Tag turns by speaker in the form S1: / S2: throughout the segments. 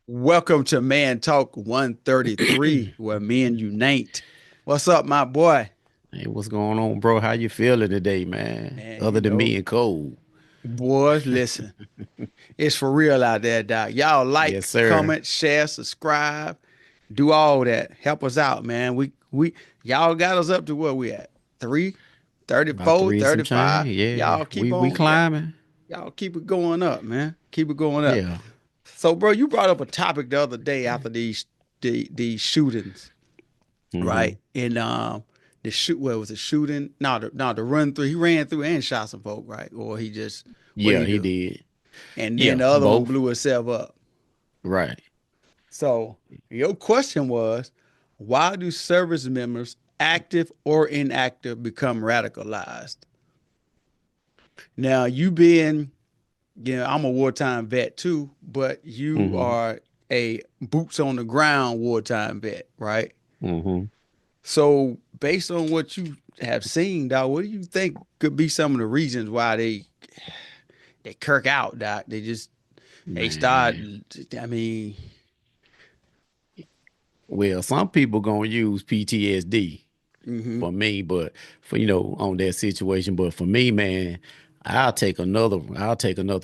S1: Welcome to Man Talk 133, where men unite. What's up, my boy?
S2: Hey, what's going on, bro? How you feeling today, man?
S1: Man,
S2: Other than being cold.
S1: boys, listen, it's for real out there, Doc. Y'all
S2: Yes,
S1: like,
S2: sir.
S1: comment, share, subscribe, do all that. Help us out, man. Y'all got us up to where we at? Three,
S2: About
S1: 34,
S2: three and some
S1: 35.
S2: change. Yeah.
S1: Y'all keep
S2: We
S1: on, yeah,
S2: climbing.
S1: y'all keep it going up, man. Keep it going up.
S2: Yeah.
S1: So, bro, you brought up a topic the other day after these shootings,
S2: Hmm.
S1: right? And the shoot what was it shooting? No, the run through. He ran through and shot some folk, right? Or he just what did
S2: Yeah,
S1: he
S2: he
S1: do?
S2: did.
S1: And then
S2: Yeah,
S1: the other one
S2: both.
S1: blew itself up.
S2: Right.
S1: So your question was, why do service members, active or inactive, become radicalized? Now you being, I'm a wartime vet too, but you
S2: Hmm.
S1: are a boots on the ground wartime vet, right?
S2: Hmm.
S1: So, based on what you have seen, Doc, what do you think could be some of the reasons why they kirk out, Doc? They start.
S2: Man.
S1: I mean,
S2: Well, some people gonna use PTSD
S1: mm-hmm.
S2: for me, but for on that situation. But for me, man, I'll take another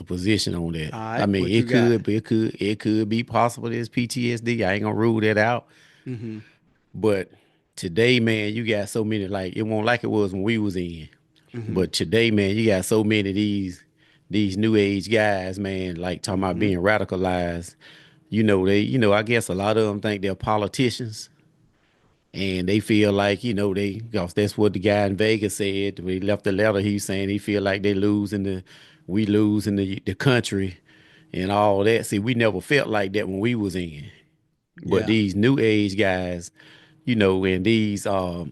S2: position on that.
S1: All
S2: I
S1: right,
S2: mean,
S1: what you got?
S2: it could be possible as PTSD. I ain't gonna rule that out.
S1: Mm-hmm.
S2: But today, man, you got so many, like it won't like it was when we was in.
S1: Mm-hmm.
S2: But today, man, you got so many of these new age guys, man, like talking about
S1: Mm-hmm.
S2: being radicalized. I guess a lot of them think they're politicians and they feel like, cause that's what the guy in Vegas said. When he left the letter, he's saying he feel like we lose in the country and all that. See, we never felt like that when we was in. But
S1: Yeah.
S2: these new age guys, and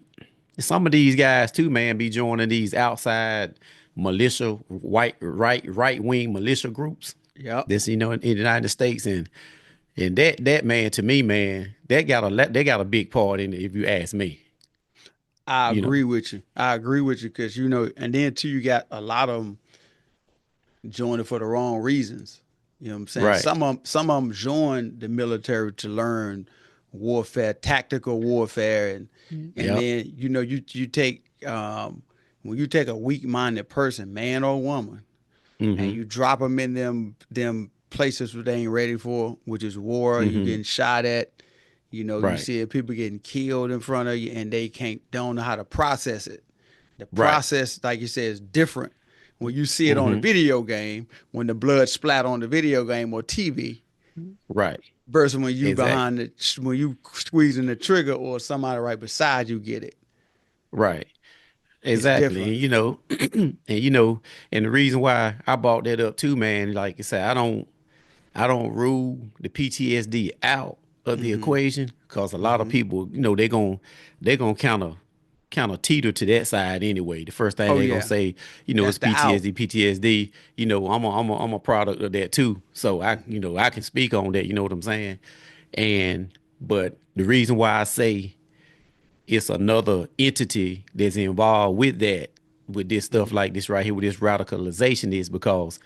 S2: some of these guys too, man, be joining these outside militia, right wing militia groups.
S1: Yep.
S2: This in the United States, and that man, to me, man, they got a big part in it. If you ask me,
S1: I
S2: you know,
S1: agree with you. I agree with you because and then too, you got a lot of them joining for the wrong reasons. You know what I'm saying?
S2: right?
S1: Some of them join the military to learn warfare, tactical warfare, and
S2: Yep.
S1: then you take when you take a weak-minded person, man or woman, and
S2: Mm-hmm.
S1: you drop them in them places where they ain't ready for, which is war. You
S2: Mm-hmm.
S1: getting shot at. You
S2: Right.
S1: see people getting killed in front of you, and they don't know how to process it. The
S2: Right.
S1: process, like you said, is different when you see it on a
S2: Mm-hmm.
S1: video game, when the blood splat on the video game or TV,
S2: Right.
S1: versus when you
S2: Exactly.
S1: when you squeezing the trigger or somebody right beside you get it.
S2: Right.
S1: It's
S2: Exactly.
S1: different.
S2: And and the reason why I brought that up too, man, like I said, I don't rule the PTSD out of the
S1: Mm-hmm.
S2: equation because a lot of
S1: Mm-hmm.
S2: people, they're gonna kind of teeter to that side anyway. The first thing
S1: Oh
S2: they're gonna
S1: yeah,
S2: say,
S1: that's
S2: it's
S1: the out.
S2: PTSD, PTSD. I'm a product of that too. So
S1: Mm-hmm.
S2: I can speak on that. You know what I'm saying? And but the reason why I say it's another entity that's involved with that, with this stuff
S1: Mm-hmm.
S2: like this right here, with this radicalization is because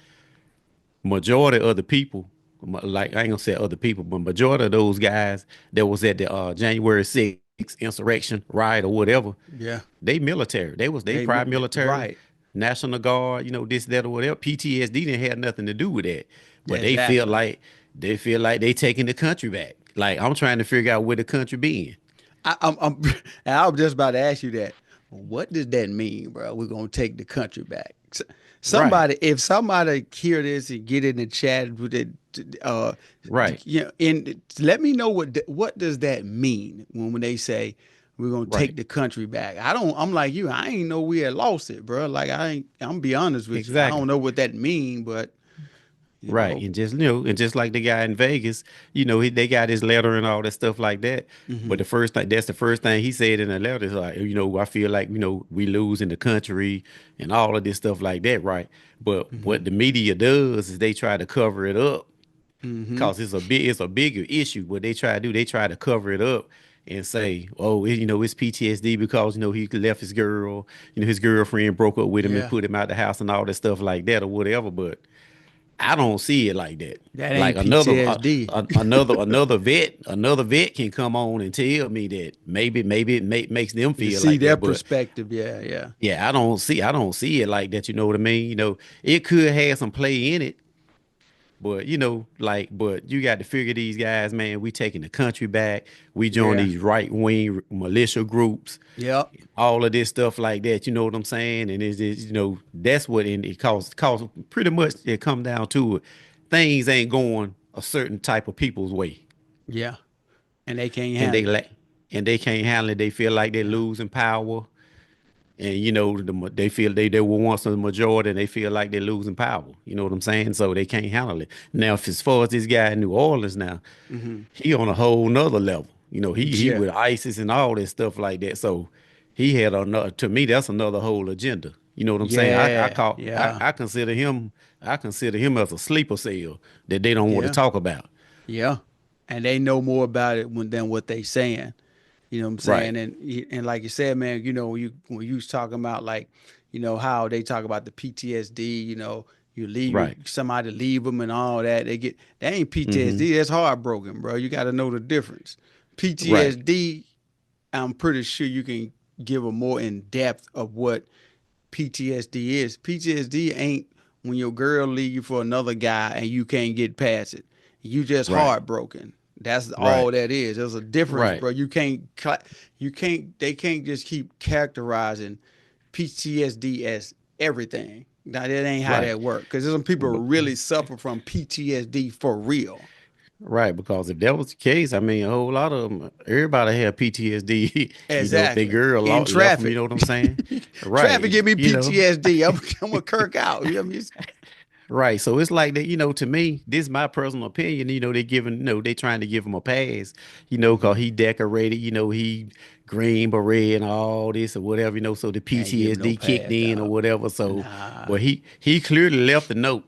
S2: majority of the people, like I ain't gonna say other people, but majority of those guys that was at the January 6th insurrection riot or whatever,
S1: Yeah,
S2: they military. They prior military,
S1: right.
S2: National Guard, this, that, or whatever. PTSD didn't have nothing to do with that.
S1: Yeah,
S2: But
S1: exactly.
S2: they feel like they taking the country back. Like I'm trying to figure out where the country been.
S1: I'm and I was just about to ask you that. What does that mean, bro? We're gonna take the country back.
S2: Right,
S1: If somebody hear this and get in the chat with it, uh,
S2: right,
S1: and let me know what does that mean when they say we're gonna
S2: right.
S1: take the country back. I'm like you. I ain't know we had lost it, bro. Like I ain't. I'm gonna be honest with you. I don't
S2: Exactly.
S1: know what that mean, but you
S2: Right.
S1: know.
S2: And just like the guy in Vegas, they got his letter and all that stuff like that. But
S1: Hmm.
S2: that's the first thing he said in the letter is like, I feel like, we lose in the country and all of this stuff like that, right? But
S1: Hmm.
S2: what the media does is they try to cover it up
S1: Hmm.
S2: because it's a bigger issue. What they try to do, they try to cover it up and say, oh, it's PTSD because, he left his his girlfriend broke up with him and
S1: Yeah.
S2: put him out the house and all that stuff like that or whatever. But I don't see it like that.
S1: That
S2: Like
S1: ain't PTSD.
S2: another vet can come on and tell me that maybe it makes them
S1: To
S2: feel
S1: see
S2: like
S1: their
S2: that. But
S1: perspective, yeah, yeah,
S2: yeah, I don't see it like that. You know what I mean? It could have some play in it, but but you got to figure these guys, man. We taking the country back. We join
S1: yeah,
S2: these right wing militia groups,
S1: yep,
S2: all of this stuff like that. You know what I'm saying? And it's that's what it cause pretty much it come down to it. Things ain't going a certain type of people's way,
S1: yeah, and they can't
S2: and they
S1: handle it.
S2: lack and they can't handle it. They feel like they're
S1: Yeah,
S2: losing power, and they feel they were once a majority, and they feel like they're losing power. You know what I'm saying? So they can't handle it. Now, if as far as this guy in New Orleans now,
S1: mm-hmm.
S2: he on a whole nother level. He
S1: Yeah,
S2: with ISIS and all this stuff like that. So he had another. To me, that's another whole agenda. You know what I'm saying?
S1: yeah, yeah,
S2: I consider him as a sleeper cell that they don't want to
S1: yeah,
S2: talk about.
S1: yeah, and they know more about it than what they saying. You know what I'm
S2: Right,
S1: saying? And like you said, man, when you was talking about like, how they talk about the PTSD, you leave
S2: right.
S1: somebody leave them and all that. That ain't
S2: Mm-hmm.
S1: PTSD, that's heartbroken, bro. You got to know the difference.
S2: Right,
S1: PTSD, I'm pretty sure you can give a more in depth of what PTSD is. PTSD ain't when your girl leave you for another guy and you can't get past it. You just
S2: right,
S1: heartbroken. That's all
S2: right,
S1: that is. There's a difference,
S2: right.
S1: bro. They can't just keep characterizing PTSD as everything. Now that ain't how
S2: Right.
S1: that works. Because there's some people who
S2: But
S1: really suffer from PTSD for real.
S2: right, because if that was the case, I mean, a whole lot of them, everybody had PTSD. If their
S1: Exactly.
S2: girl
S1: In
S2: left them, you
S1: traffic.
S2: know what I'm saying?
S1: Traffic
S2: Right.
S1: give me PTSD. I'm a Kirk out. You know what I mean?
S2: Right. So it's like that, to me, this is my personal opinion. They giving, they trying to give him a pass, cause
S1: Mm-hmm.
S2: he decorated, he green beret and all this or whatever, so the
S1: Ain't give him no
S2: PTSD kicked
S1: pass,
S2: in or
S1: dog.
S2: whatever. So,
S1: Nah.
S2: but he clearly left a note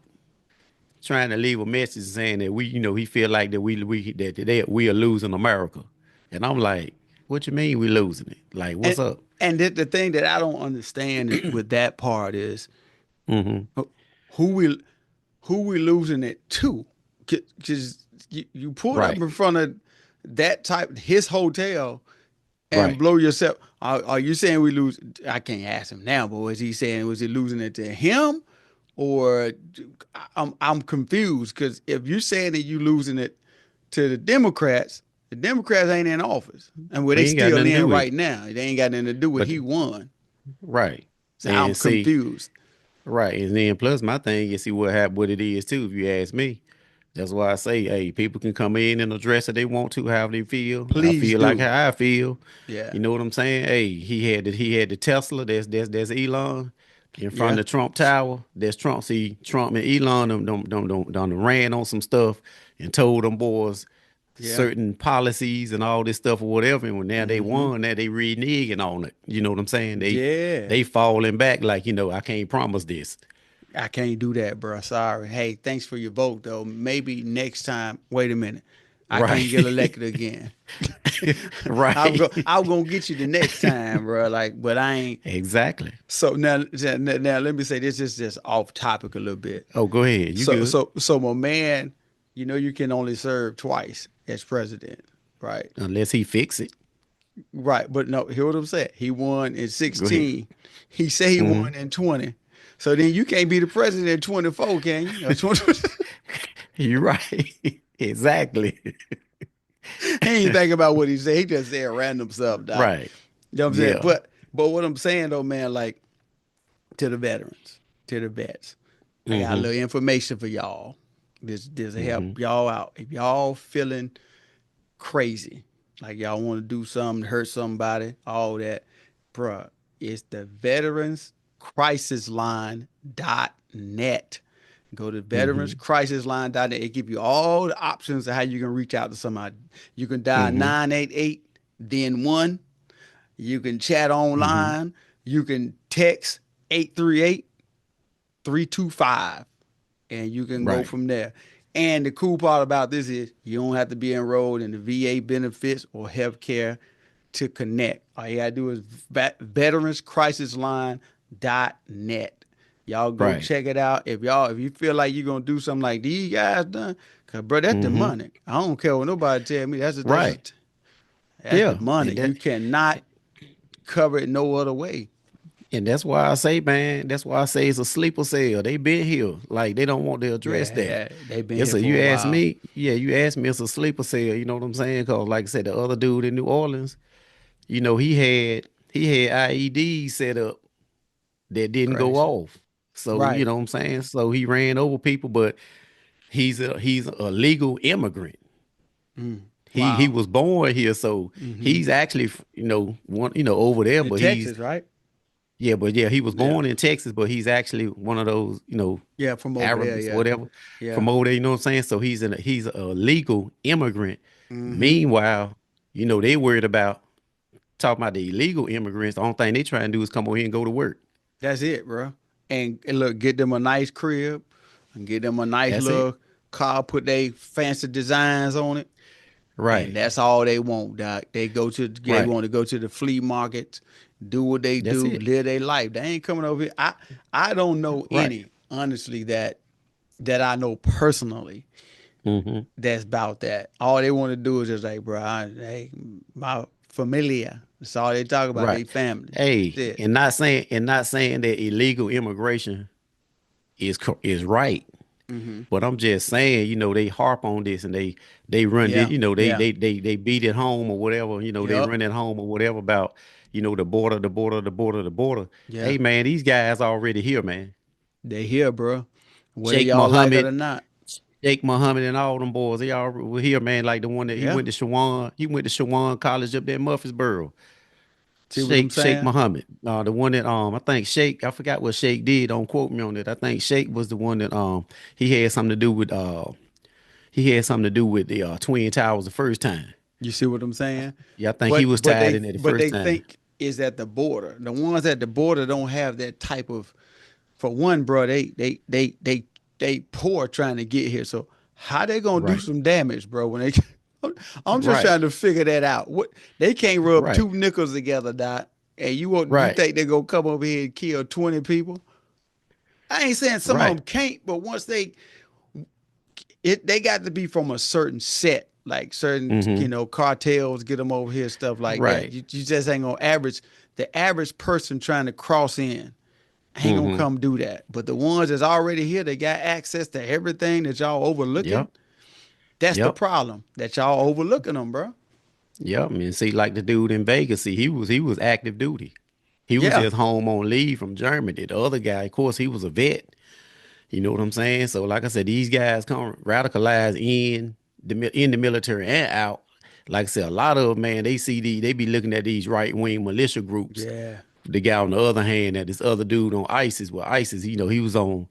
S2: trying to leave a message saying that he feel like that we are losing America. And I'm like, what you mean we losing it? Like,
S1: And
S2: what's up?
S1: the thing that I don't understand with that part is
S2: Mm-hmm.
S1: who we losing it to? Because you pull up
S2: Right.
S1: in front of that type his hotel and
S2: Right.
S1: blow yourself. Are you saying we lose? I can't ask him now, but was he losing it to him, or I'm confused because if you're saying that you losing it to the Democrats ain't in office, and well, they
S2: We ain't got
S1: still
S2: nothing to
S1: in
S2: do with
S1: right
S2: it.
S1: now. They ain't got nothing to do with
S2: But
S1: he won.
S2: right.
S1: So I'm
S2: And see,
S1: confused.
S2: right. And then plus my thing is see what it is too, if you ask me. That's why I say, hey, people can come in and address it they want to, how they feel. I
S1: Please
S2: feel like
S1: do.
S2: how I feel.
S1: Yeah,
S2: You know what I'm saying? Hey, he had the Tesla. There's Elon in front
S1: yeah,
S2: of the Trump Tower. There's Trump. See, Trump and Elon done ran on some stuff and told them boys
S1: yeah.
S2: certain policies and all this stuff or whatever. And when now they
S1: Mm-hmm.
S2: won, now they reneging on it. You know what I'm saying?
S1: Yeah.
S2: They falling back like I can't promise this.
S1: I can't do that, bro. Sorry. Hey, thanks for your vote, though. Maybe next time. Wait a minute. I can't get
S2: Right.
S1: elected again.
S2: Right.
S1: I'm gonna get you the next time, bro. Like, but I ain't.
S2: Exactly.
S1: So now let me say this is just off topic a little bit.
S2: Oh, go ahead. You good.
S1: So my man, you can only serve twice as president, right?
S2: Unless he fix it.
S1: Right. But no, hear what I'm saying. He won in
S2: Go ahead.
S1: 16. He said he
S2: Hmm.
S1: won in 20. So then you can't be the president in 24, can you? Or 20,
S2: You're right. Exactly.
S1: he ain't think about what he said. He just said random stuff, doc.
S2: Right.
S1: You know what I'm saying?
S2: Yeah.
S1: But what I'm saying though, man, like to the veterans, to the vets, I got a
S2: Hmm.
S1: little information for y'all. This will help
S2: Hmm.
S1: y'all out. If y'all feeling crazy, like y'all want to do something, hurt somebody, all that, bruh, it's the Veterans Crisis Line.net. Go to
S2: Hmm.
S1: veteranscrisisline.net. It give you all the options of how you can reach out to somebody. You can dial
S2: Hmm.
S1: 988, then one. You can chat
S2: Hmm.
S1: online. You can text 838-325, and you can go
S2: Right.
S1: from there. And the cool part about this is you don't have to be enrolled in the VA benefits or health care to connect. All you gotta do is veteranscrisisline.net. Y'all go
S2: Right.
S1: check it out. If you feel like you're gonna do something like these guys done, cause bro, that's
S2: Mm-hmm.
S1: demonic. I don't care what nobody tell me.
S2: Right.
S1: That's
S2: Yeah.
S1: demonic. You cannot cover it no other way.
S2: And that's why I say, man, that's why I say it's a sleeper cell. They been here. Like they don't want to address
S1: Yeah,
S2: that.
S1: yeah, they've been
S2: It's
S1: here
S2: a
S1: for
S2: you
S1: a
S2: ask
S1: while.
S2: me, yeah, you asked me it's a sleeper cell, you know what I'm saying? Cause like I said, the other dude in New Orleans, he had IEDs set up that didn't go
S1: Crazy.
S2: off. So, you
S1: Right.
S2: know what I'm saying? So he ran over people, but he's a legal immigrant.
S1: Mm.
S2: He
S1: Wow.
S2: was born here, so
S1: Hmm.
S2: he's actually over there,
S1: In
S2: but he's
S1: Texas, right?
S2: yeah, but yeah, he was
S1: Yeah.
S2: born in Texas, but he's actually one of those,
S1: Yeah, from over there.
S2: Arabs,
S1: Yeah.
S2: whatever,
S1: Yeah.
S2: from over there. You know what I'm saying? So he's a legal immigrant.
S1: Hmm.
S2: Meanwhile, they worried about talking about the illegal immigrants. The only thing they trying to do is come over here and go to work.
S1: That's it, bro. And look, get them a nice crib and get them a nice
S2: That's it.
S1: little car, put they fancy designs on it. And
S2: Right.
S1: that's all they want, doc. They
S2: Right.
S1: want to go to the flea market, do what they
S2: That's
S1: do,
S2: it.
S1: live their life. They ain't coming over here. I don't know
S2: Right.
S1: any, honestly, that I know personally
S2: Hmm.
S1: that's about that. All they want to do is just like, bro, hey, my familia. That's all they talk about.
S2: Right.
S1: They family. That's
S2: Hey,
S1: it.
S2: and not saying that illegal immigration is right.
S1: Hmm.
S2: But I'm just saying, they harp on this and they run it,
S1: Yeah. Yeah.
S2: they beat it home or whatever, they
S1: Yep.
S2: run it home or whatever about, the border, the border, the border, the border.
S1: Yeah.
S2: Hey man, these guys already here, man.
S1: They here, bro. Whether
S2: Sheikh
S1: y'all like it or
S2: Mohammed,
S1: not.
S2: Sheikh Mohammed and all them boys, they all were here, man. Like the one that
S1: Yeah.
S2: he went to Shawan College up there in Murfreesboro.
S1: See what I'm
S2: Sheikh
S1: saying?
S2: Mohammed, the one that I think Sheikh, I forgot what Sheikh did. Don't quote me on it. I think Sheikh was the one that he had something to do with the Twin Towers the first time.
S1: You see what I'm saying?
S2: Yeah, I think he
S1: But
S2: was
S1: but
S2: tied
S1: they
S2: in there the
S1: but
S2: first
S1: they
S2: time.
S1: think is at the border. The ones at the border don't have that type of. For one, bro, they poor trying to get here. So how they gonna do
S2: Right,
S1: some damage, bro? When they, I'm just
S2: right,
S1: trying to figure that out. What they can't rub
S2: right,
S1: two nickels together, Doc. And you
S2: right,
S1: think they gonna come over here and kill 20 people? I ain't saying some of
S2: right.
S1: them can't, but once they got to be from a certain set, like certain
S2: Mm-hmm.
S1: cartels get them over here, stuff like that.
S2: Right.
S1: You just ain't gonna average the average person trying to cross in ain't gonna
S2: Mm-hmm.
S1: come do that. But the ones that's already here, they got access to everything that y'all overlooking.
S2: Yep.
S1: That's the
S2: Yep.
S1: problem that y'all overlooking them, bro.
S2: Yep. And see, like the dude in Vegas, see, he was active duty. He was
S1: Yeah,
S2: just home on leave from Germany. The other guy, of course, he was a vet. You know what I'm saying? So, like I said, these guys come radicalized in the military and out. Like I said, a lot of them, man, they be looking at these right wing militia groups.
S1: yeah,
S2: The guy on the other hand, that this other dude on ISIS, well, ISIS, he was on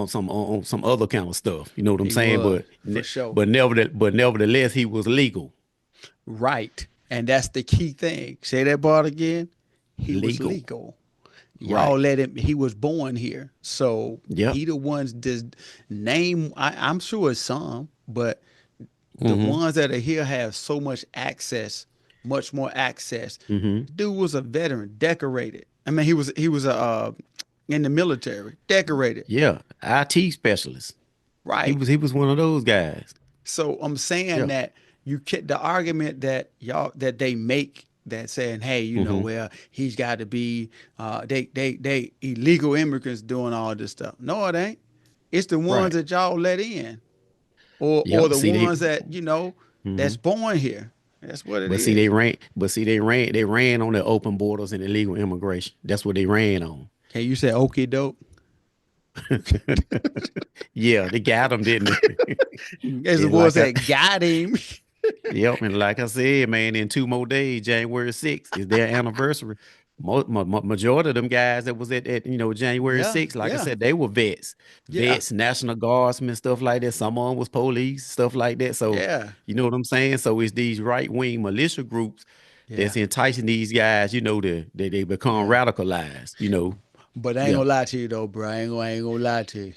S2: some other kind of stuff. You know what I'm
S1: he
S2: saying?
S1: was
S2: But
S1: for sure.
S2: nevertheless, he was legal,
S1: Right, and that's the key thing. Say that part again. He was
S2: legal,
S1: legal. Y'all
S2: right?
S1: let him. He was born here, so
S2: Yep.
S1: he the ones just name. I'm sure it's some, but the
S2: Mm-hmm.
S1: ones that are here have so much access, much more access.
S2: Mm-hmm.
S1: Dude was a veteran, decorated. I mean, he was a in the military, decorated,
S2: Yeah. IT specialist. He
S1: right?
S2: was he was one of those guys.
S1: So I'm saying
S2: Yeah.
S1: that the argument that y'all that they make that saying, hey,
S2: Mm-hmm.
S1: well, he's got to be they illegal immigrants doing all this stuff. No, it ain't. It's the ones
S2: Right.
S1: that y'all let in, or
S2: Yep.
S1: the
S2: See they.
S1: ones that
S2: Mm-hmm.
S1: that's born here. That's what it
S2: But see they
S1: is.
S2: ran. But see they ran on the open borders and illegal immigration. That's what they ran on.
S1: Hey, you said okie doke.
S2: Yeah, they got them, didn't they?
S1: As the
S2: And
S1: boy
S2: like I,
S1: said, got him.
S2: yep, and like I said, man, in 2 more days, January 6th is their anniversary. Majority of them guys that was at January
S1: Yeah,
S2: 6th, like I
S1: yeah,
S2: said, they were
S1: yeah,
S2: National Guardsmen, stuff like that. Some of them was police, stuff like that. So
S1: yeah,
S2: you know what I'm saying. So it's these right wing militia groups
S1: yeah,
S2: that's enticing these guys, they become
S1: yeah.
S2: radicalized.
S1: But I ain't
S2: Yeah,
S1: gonna lie to you though, bro. I ain't gonna lie to you.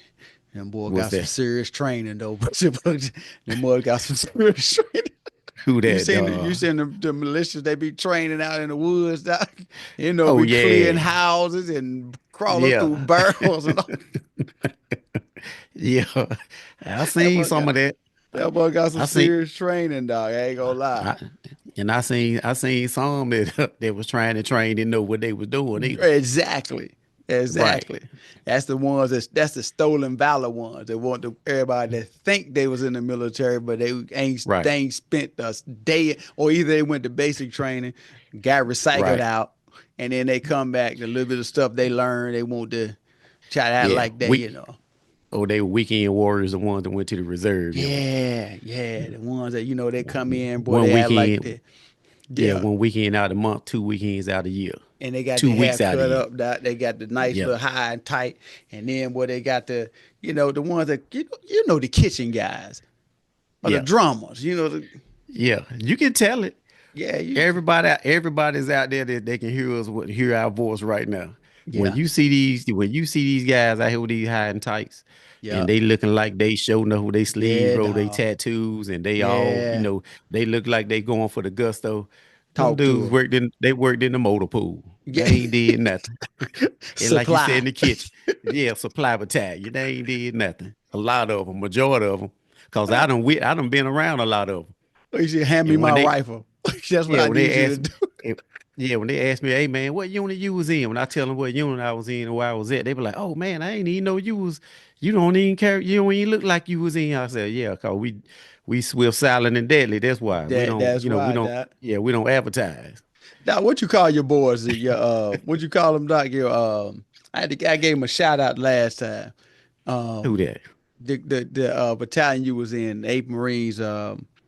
S1: Them boy
S2: what's
S1: got some
S2: that?
S1: serious training though. But them boy got some serious training.
S2: Who
S1: You
S2: that?
S1: seen you seen the militias they be training out in the woods, doc.
S2: Oh
S1: Be clearing
S2: yeah,
S1: houses and crawling
S2: Yeah.
S1: through barrels and all.
S2: Yeah. I
S1: That
S2: seen
S1: boy
S2: some
S1: got
S2: of that.
S1: that boy got some
S2: I seen
S1: serious training, dog. I ain't gonna lie.
S2: I I seen some that that was trying to train didn't know what they was doing either.
S1: Exactly.
S2: Right.
S1: Exactly. That's the ones that's the stolen valor ones. They want everybody that think they was in the military, but
S2: Right.
S1: they ain't spent a day, or either they went to basic training, got recycled
S2: Right.
S1: out, and then they come back, the little bit of stuff they learned, they want to try to act
S2: Yeah.
S1: like that.
S2: Oh, they were weekend warriors, the ones that went to the reserve,
S1: Yeah, yeah. The ones that, they come in, boy,
S2: one
S1: they act like
S2: weekend.
S1: that.
S2: Yeah,
S1: Yeah.
S2: one weekend out of the month, 2 weekends out of the year,
S1: And they got
S2: two
S1: the hair
S2: weeks out of the
S1: cut
S2: year.
S1: up, they got the nice
S2: Yep.
S1: little high and tight, and then boy, they got the ones that the kitchen guys or the
S2: Yeah.
S1: drummers,
S2: Yeah. You can tell it.
S1: yeah,
S2: Everybody's out there that they can hear us, hear our voice right now.
S1: yeah,
S2: When you see these guys out here with these high and tights,
S1: yeah,
S2: and they looking like they showing up with they sleeves
S1: yeah,
S2: roll, they
S1: dog,
S2: tattoos, and they all,
S1: yeah.
S2: they look like they going for the gusto. Them
S1: Talk to
S2: dudes
S1: them.
S2: worked in the motor pool. They
S1: Yeah,
S2: ain't did nothing. And like you said
S1: supply.
S2: in the kitchen, yeah, supply battalion. They ain't did nothing. A lot of them, majority of them, cause I done been around a lot of them.
S1: You should hand me
S2: And
S1: my rifle. That's what
S2: yeah,
S1: I
S2: when
S1: need
S2: they
S1: you to
S2: ask,
S1: do.
S2: eh, yeah, when they ask me, hey man, what unit you was in? When I tell them what unit I was in and where I was at, they be like, oh man, I ain't even know you was. You don't even care. You don't even look like you was in. I said, yeah, cause we're silent and deadly. That's why we don't.
S1: That's
S2: We
S1: why,
S2: don't.
S1: Doc.
S2: Yeah, we don't advertise.
S1: Doc, what you call your boys? What you call them, Doc? I gave him a shout out last time.
S2: Who
S1: Um,
S2: that?
S1: the battalion you was in, 8th Marines.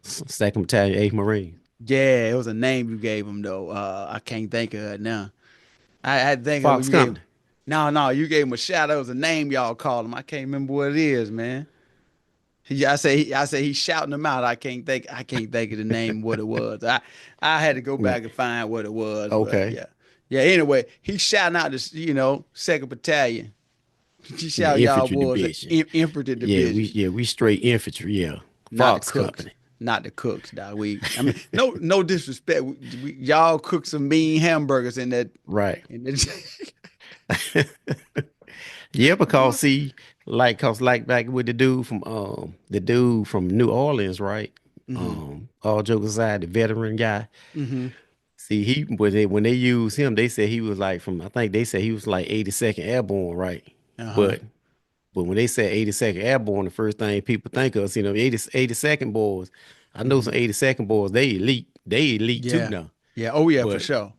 S2: Second Battalion, 8th Marine.
S1: Yeah, it was a name you gave him though. I can't think of it now. I had to think of what
S2: Fox
S1: you gave him.
S2: Company.
S1: No, you gave him a shout out. It was a name y'all called him. I can't remember what it is, man. I say he's shouting them out. I can't think of the name what it was. I had to go
S2: Yeah.
S1: back and find what it was, but
S2: Okay.
S1: yeah. Yeah, anyway, he's shouting out this, second battalion. He
S2: Yeah,
S1: shouting y'all
S2: infantry
S1: boys
S2: division.
S1: infantry
S2: Yeah, we
S1: division.
S2: yeah we straight infantry. Yeah,
S1: Not the
S2: Fox
S1: cooks.
S2: Company.
S1: Not the cooks, dog. No disrespect. Y'all cook some mean hamburgers in that
S2: Right.
S1: in that
S2: Yeah, because see, cause like back with the dude from New Orleans, right?
S1: hmm
S2: All jokes aside, the veteran guy.
S1: hmm
S2: See, he when they used him, they said he was like from I think they said he was like 82nd Airborne, right?
S1: Uh-huh.
S2: But But when they say 82nd Airborne, the first thing people think of is, 82nd boys. I know some
S1: hmm
S2: 82nd boys, they elite. They elite too
S1: Yeah.
S2: now.
S1: Yeah. Oh yeah, for
S2: But
S1: sure.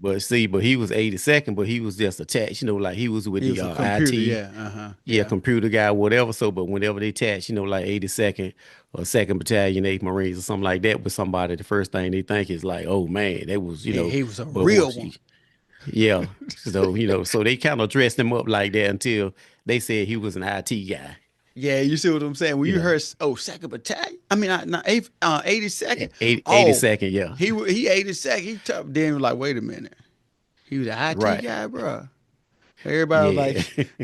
S2: but he was 82nd, but he was just attached, like he was with
S1: He
S2: the
S1: was a computer,
S2: IT,
S1: yeah. Uh-huh.
S2: yeah,
S1: Yeah.
S2: computer guy, whatever. So, but whenever they attach, like 82nd or 2nd Battalion, 8th Marines or something like that with somebody, the first thing they think is like, oh man, that was,
S1: He was a
S2: but
S1: real
S2: once
S1: one.
S2: he, yeah. So, so they kind of dressed him up like that until they said he was an IT guy,
S1: Yeah, you see what I'm saying? When
S2: you
S1: you
S2: know.
S1: heard, second battalion. I mean, not eighth, 82nd.
S2: Eighty
S1: Oh,
S2: second, yeah.
S1: he 82nd. He tough. Then he was like, wait a minute. He was an IT
S2: Right.
S1: guy, bro. Everybody was
S2: Yeah.
S1: like,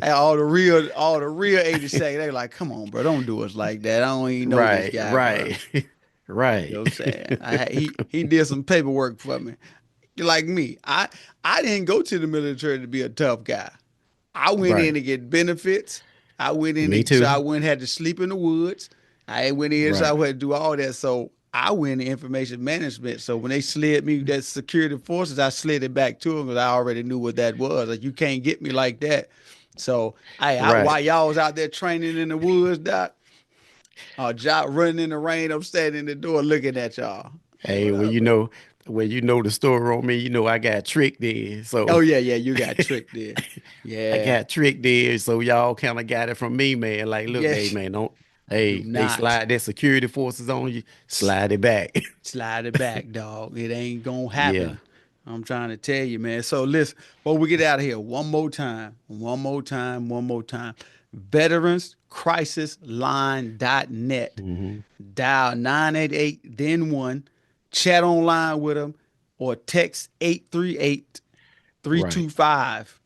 S1: hey, all the real 82nd. They were like, come on, bro, don't do us like that. I don't even know this
S2: Right.
S1: guy, bro.
S2: Right.
S1: You know
S2: Right.
S1: what I'm saying? He did some paperwork for me. Like me, I didn't go to the military to be a tough guy. I went in
S2: Right.
S1: to get benefits.
S2: Me
S1: So I
S2: too.
S1: went and had to sleep in the woods. I went in, so
S2: Right.
S1: I had to do all that. So I went in information management. So when they slid me that security forces, I slid it back to them because I already knew what that was. Like you can't get me like that. So while
S2: Right.
S1: y'all was out there training in the woods, doc, job running in the rain, I'm standing in the door looking at y'all. Like,
S2: Hey,
S1: what up, man?
S2: when the story on me, I got tricked in.
S1: Oh
S2: So
S1: yeah, yeah, you got tricked there.
S2: I
S1: Yeah,
S2: got tricked in. So y'all kind of got it from me, man. Like, look,
S1: yeah.
S2: hey man, don't
S1: Do
S2: they
S1: not.
S2: slide their security forces on you, slide it back.
S1: Slide it back, dog. It ain't gonna
S2: Yeah.
S1: happen. I'm trying to tell you, man. So listen, before we get out of here, one more time. VeteransCrisisLine.net.
S2: Hmm.
S1: Dial 988, then 1. Chat online with them or text 838
S2: Right.
S1: 325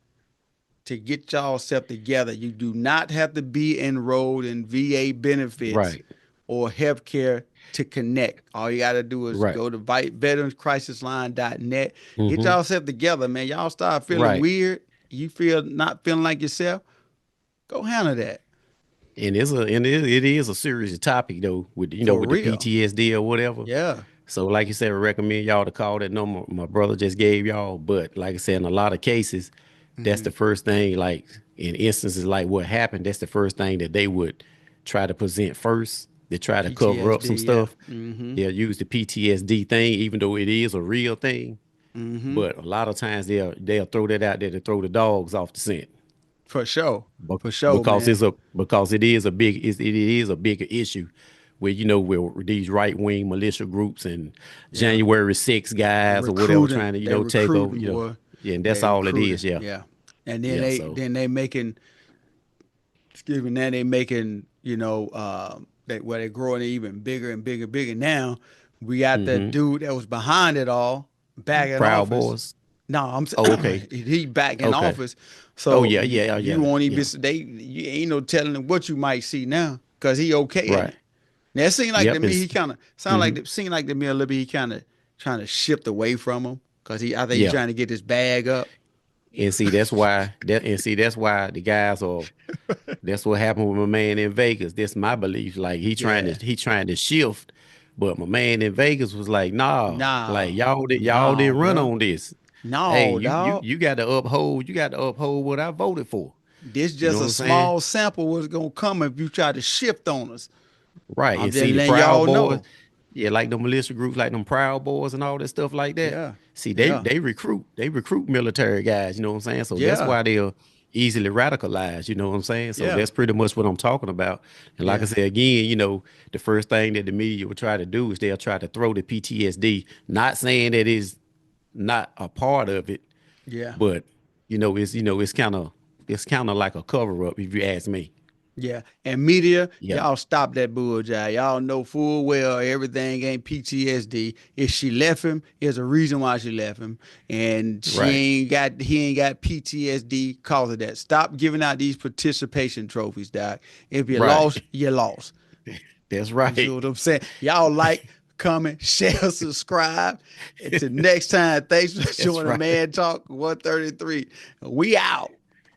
S1: to get y'all set together. You do not have to be enrolled in VA benefits
S2: Right.
S1: or healthcare to connect. All you got to do is
S2: Right.
S1: go to VeteransCrisisLine.net. Get
S2: Hmm.
S1: y'all set together, man. Y'all start feeling
S2: Right.
S1: weird. you feel not feeling like yourself, go handle that
S2: And it is a serious topic though, with
S1: for
S2: with the
S1: real.
S2: PTSD or whatever.
S1: Yeah.
S2: So like you said, I recommend y'all to call that number my brother just gave y'all. But like I said, in a lot of cases, that's the first thing. Like in instances like what happened, that's the first thing that they would try to present first. They try to cover up
S1: PTSD.
S2: some
S1: Yeah.
S2: stuff. They'll use the PTSD thing, even though it is a real thing. But a lot of times they'll throw that out there to throw the dogs off the scent.
S1: For sure.
S2: Be-
S1: For sure,
S2: because
S1: man.
S2: it is a it is a bigger issue where where these right wing militia groups and
S1: Yeah.
S2: January 6 guys or whatever
S1: Recruiting.
S2: trying to
S1: They
S2: take over,
S1: recruiting, boy.
S2: yeah, and that's
S1: They
S2: all it is.
S1: recruiting.
S2: Yeah,
S1: Yeah. And then
S2: yeah.
S1: they
S2: So
S1: then they making, excuse me, now they making, that where they're growing it even bigger and bigger, bigger. Now we got that dude that was behind it all back in
S2: Proud
S1: office.
S2: Boys.
S1: No, I'm
S2: Oh, okay,
S1: he back in
S2: okay.
S1: office,
S2: Oh
S1: so
S2: yeah, yeah,
S1: you
S2: yeah,
S1: won't even
S2: yeah.
S1: they you ain't no telling what you might see now because he okay in
S2: Right.
S1: it. Now it seemed like to
S2: Yep.
S1: me
S2: It's
S1: he kind of sound like it seemed like to me a little bit he kind of trying to shift away from him because I think he's
S2: yeah.
S1: trying to get his bag up.
S2: And see that's why the guys are. That's what happened with my man in Vegas. That's my belief. Like
S1: Yeah,
S2: he trying to shift, but my man in Vegas was like, nah, like
S1: nah,
S2: y'all
S1: nah,
S2: didn't run
S1: bro,
S2: on this. Hey,
S1: no, dog.
S2: you got to uphold what I voted for.
S1: This
S2: You know
S1: just
S2: what
S1: a
S2: I'm saying?
S1: small sample what's gonna come if you try to shift on us.
S2: Right.
S1: I'm
S2: And
S1: just
S2: see the
S1: letting
S2: Proud
S1: y'all
S2: Boys,
S1: know.
S2: yeah, like the militia groups, like them Proud Boys and all that stuff like that.
S1: Yeah,
S2: See,
S1: yeah,
S2: they recruit military guys, you know what I'm saying? So that's
S1: yeah,
S2: why they're easily radicalized, you know what I'm saying? So
S1: yeah,
S2: that's pretty much what I'm talking about. And like I
S1: yeah,
S2: said again, the first thing that the media will try to do is they'll try to throw the PTSD, not saying that it's not a part of it,
S1: yeah.
S2: but it's kind of like a cover up if you ask me.
S1: Yeah, and media,
S2: Yeah.
S1: y'all stop that bullshit. Y'all know full well everything ain't PTSD. If she left him, there's a reason why she left him, and
S2: Right.
S1: he ain't got PTSD cause of that. Stop giving out these participation trophies, doc. If you lost,
S2: Right.
S1: you lost.
S2: That's
S1: You see
S2: right.
S1: what I'm saying? Y'all like, comment, share, subscribe. Until next time, thanks for
S2: That's
S1: joining
S2: right.
S1: Man Talk 133. We out.